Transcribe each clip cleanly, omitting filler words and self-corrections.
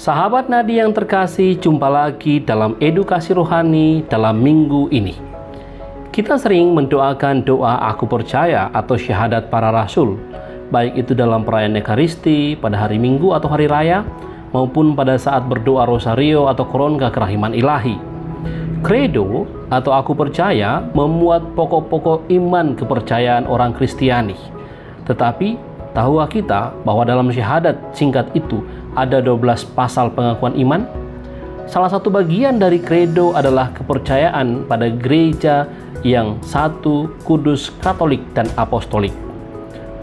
Sahabat Nadi yang terkasih, jumpa lagi dalam edukasi rohani dalam minggu ini. Kita sering mendoakan doa aku percaya atau syahadat para rasul, baik itu dalam perayaan Ekaristi, pada hari Minggu atau hari raya, maupun pada saat berdoa rosario atau koronga kerahiman ilahi. Credo atau aku percaya memuat pokok-pokok iman kepercayaan orang Kristiani. Tetapi, tahukah kita bahwa dalam syahadat singkat itu ada 12 pasal pengakuan iman? Salah satu bagian dari credo adalah kepercayaan pada gereja yang satu, kudus, katolik, dan apostolik.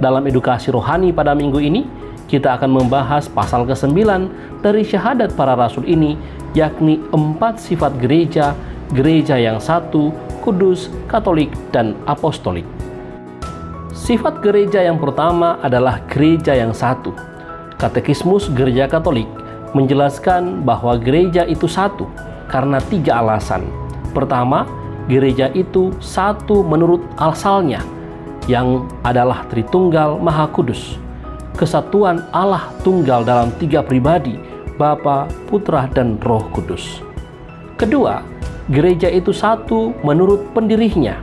Dalam edukasi rohani pada minggu ini, kita akan membahas pasal ke-9 dari syahadat para rasul ini, yakni 4 sifat gereja yang satu, kudus, katolik, dan apostolik. Sifat gereja yang pertama adalah gereja yang satu. Katekismus Gereja Katolik menjelaskan bahwa gereja itu satu karena 3 alasan. Pertama, gereja itu satu menurut asalnya, yang adalah Tritunggal Maha Kudus. Kesatuan Allah Tunggal dalam 3 pribadi, Bapa, Putra, dan Roh Kudus. Kedua, gereja itu satu menurut pendirinya,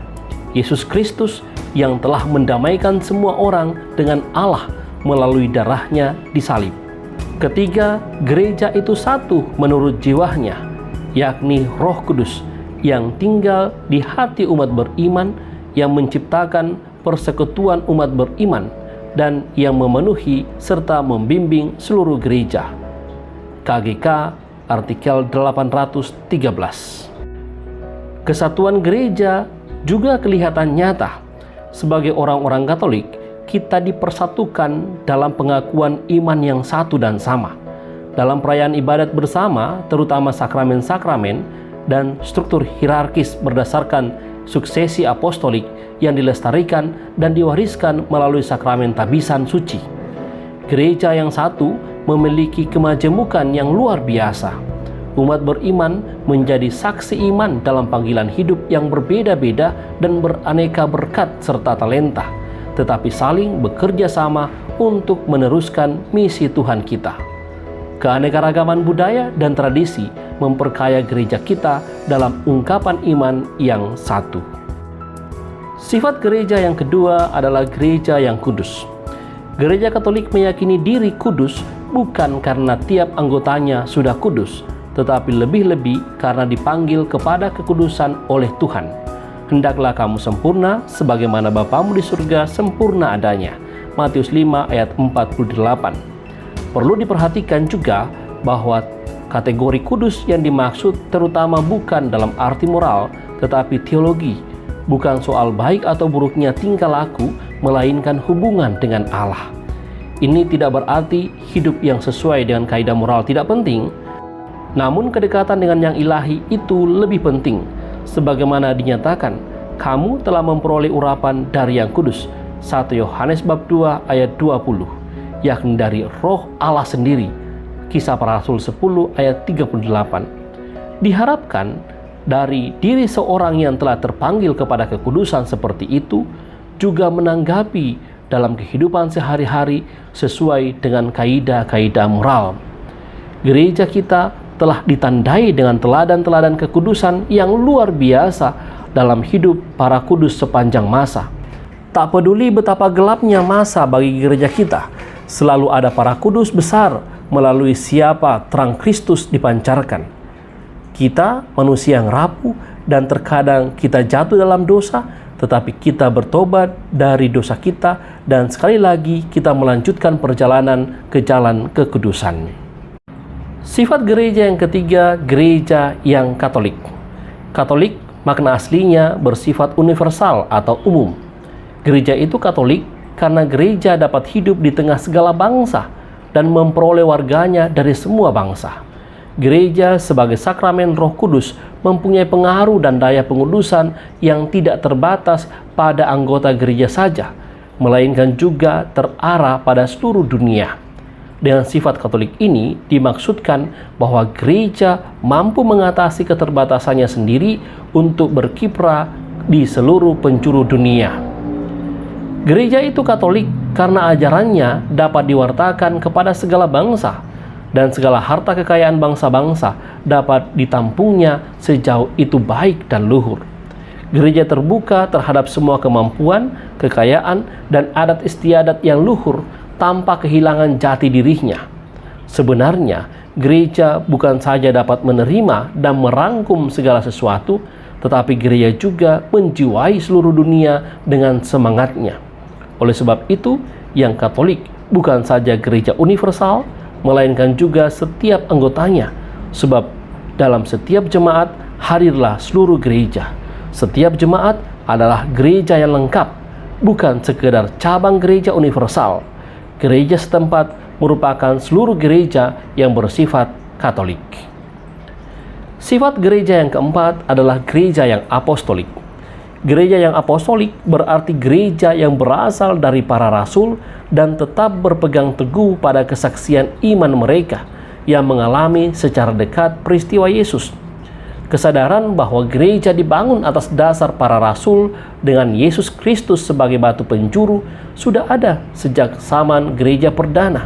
Yesus Kristus yang telah mendamaikan semua orang dengan Allah melalui darahnya di salib. Ketiga, gereja itu satu menurut jiwanya, yakni Roh Kudus yang tinggal di hati umat beriman, yang menciptakan persekutuan umat beriman, dan yang memenuhi serta membimbing seluruh gereja. KGK artikel 813. Kesatuan gereja juga kelihatan nyata. Sebagai orang-orang Katolik, kita dipersatukan dalam pengakuan iman yang satu dan sama. Dalam perayaan ibadat bersama, terutama sakramen-sakramen dan struktur hierarkis berdasarkan suksesi apostolik yang dilestarikan dan diwariskan melalui sakramen tabisan suci. Gereja yang satu memiliki kemajemukan yang luar biasa. Umat beriman menjadi saksi iman dalam panggilan hidup yang berbeda-beda dan beraneka berkat serta talenta, tetapi saling bekerja sama untuk meneruskan misi Tuhan kita. Keanekaragaman budaya dan tradisi memperkaya gereja kita dalam ungkapan iman yang satu. Sifat gereja yang kedua adalah gereja yang kudus. Gereja Katolik meyakini diri kudus bukan karena tiap anggotanya sudah kudus, tetapi lebih-lebih karena dipanggil kepada kekudusan oleh Tuhan. Hendaklah kamu sempurna sebagaimana Bapamu di surga sempurna adanya. Matius 5 ayat 48. Perlu diperhatikan juga bahwa kategori kudus yang dimaksud terutama bukan dalam arti moral, tetapi teologi. Bukan soal baik atau buruknya tingkah laku, melainkan hubungan dengan Allah. Ini tidak berarti hidup yang sesuai dengan kaidah moral tidak penting, namun kedekatan dengan yang ilahi itu lebih penting. Sebagaimana dinyatakan, kamu telah memperoleh urapan dari yang kudus. 1 Yohanes bab 2 ayat 20, yakni dari Roh Allah sendiri. Kisah Para Rasul 10 ayat 38. Diharapkan dari diri seorang yang telah terpanggil kepada kekudusan seperti itu juga menanggapi dalam kehidupan sehari-hari sesuai dengan kaidah-kaidah moral. Gereja kita telah ditandai dengan teladan-teladan kekudusan yang luar biasa dalam hidup para kudus sepanjang masa. Tak peduli betapa gelapnya masa bagi gereja kita, selalu ada para kudus besar melalui siapa terang Kristus dipancarkan. Kita manusia yang rapuh dan terkadang kita jatuh dalam dosa, tetapi kita bertobat dari dosa kita dan sekali lagi kita melanjutkan perjalanan ke jalan kekudusan. Sifat gereja yang ketiga, gereja yang Katolik. Katolik makna aslinya bersifat universal atau umum. Gereja itu Katolik karena gereja dapat hidup di tengah segala bangsa dan memperoleh warganya dari semua bangsa. Gereja sebagai sakramen Roh Kudus mempunyai pengaruh dan daya pengudusan yang tidak terbatas pada anggota gereja saja, melainkan juga terarah pada seluruh dunia. Dengan sifat Katolik ini dimaksudkan bahwa gereja mampu mengatasi keterbatasannya sendiri untuk berkiprah di seluruh penjuru dunia. Gereja itu Katolik karena ajarannya dapat diwartakan kepada segala bangsa. dan segala harta kekayaan bangsa-bangsa dapat ditampungnya sejauh itu baik dan luhur. Gereja terbuka terhadap semua kemampuan, kekayaan, dan adat istiadat yang luhur tanpa kehilangan jati dirinya. Sebenarnya, gereja bukan saja dapat menerima dan merangkum segala sesuatu, tetapi gereja juga menjiwai seluruh dunia dengan semangatnya. Oleh sebab itu, yang Katolik bukan saja gereja universal, melainkan juga setiap anggotanya. Sebab dalam setiap jemaat hadirlah seluruh gereja. Setiap jemaat adalah gereja yang lengkap, bukan sekedar cabang gereja universal. Gereja setempat merupakan seluruh gereja yang bersifat Katolik. Sifat gereja yang keempat adalah gereja yang apostolik. Gereja yang apostolik berarti gereja yang berasal dari para rasul dan tetap berpegang teguh pada kesaksian iman mereka yang mengalami secara dekat peristiwa Yesus. Kesadaran bahwa gereja dibangun atas dasar para rasul dengan Yesus Kristus sebagai batu penjuru sudah ada sejak zaman gereja perdana.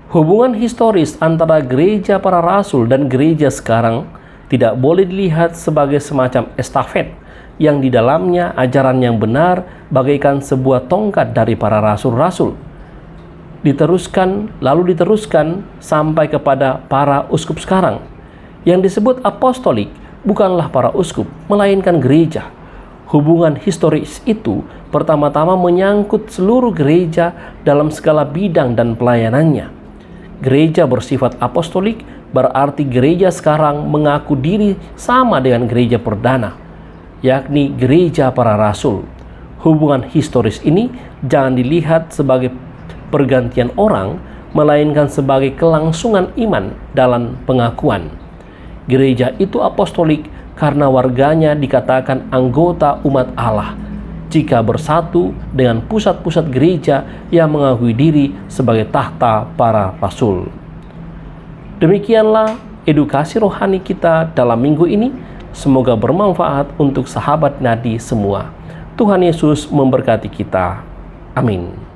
Hubungan historis antara gereja para rasul dan gereja sekarang tidak boleh dilihat sebagai semacam estafet yang di dalamnya ajaran yang benar bagaikan sebuah tongkat dari para rasul-rasul diteruskan sampai kepada para uskup sekarang. Yang disebut apostolik bukanlah para uskup, melainkan gereja. Hubungan historis itu pertama-tama menyangkut seluruh gereja dalam segala bidang dan pelayanannya. Gereja bersifat apostolik berarti gereja sekarang mengaku diri sama dengan gereja perdana, yakni gereja para rasul. Hubungan historis ini jangan dilihat sebagai pergantian orang, melainkan sebagai kelangsungan iman dalam pengakuan. Gereja itu apostolik karena warganya dikatakan anggota umat Allah jika bersatu dengan pusat-pusat gereja yang mengakui diri sebagai tahta para rasul. Demikianlah edukasi rohani kita dalam minggu ini. Semoga bermanfaat untuk sahabat Nadi semua. Tuhan Yesus memberkati kita. Amin.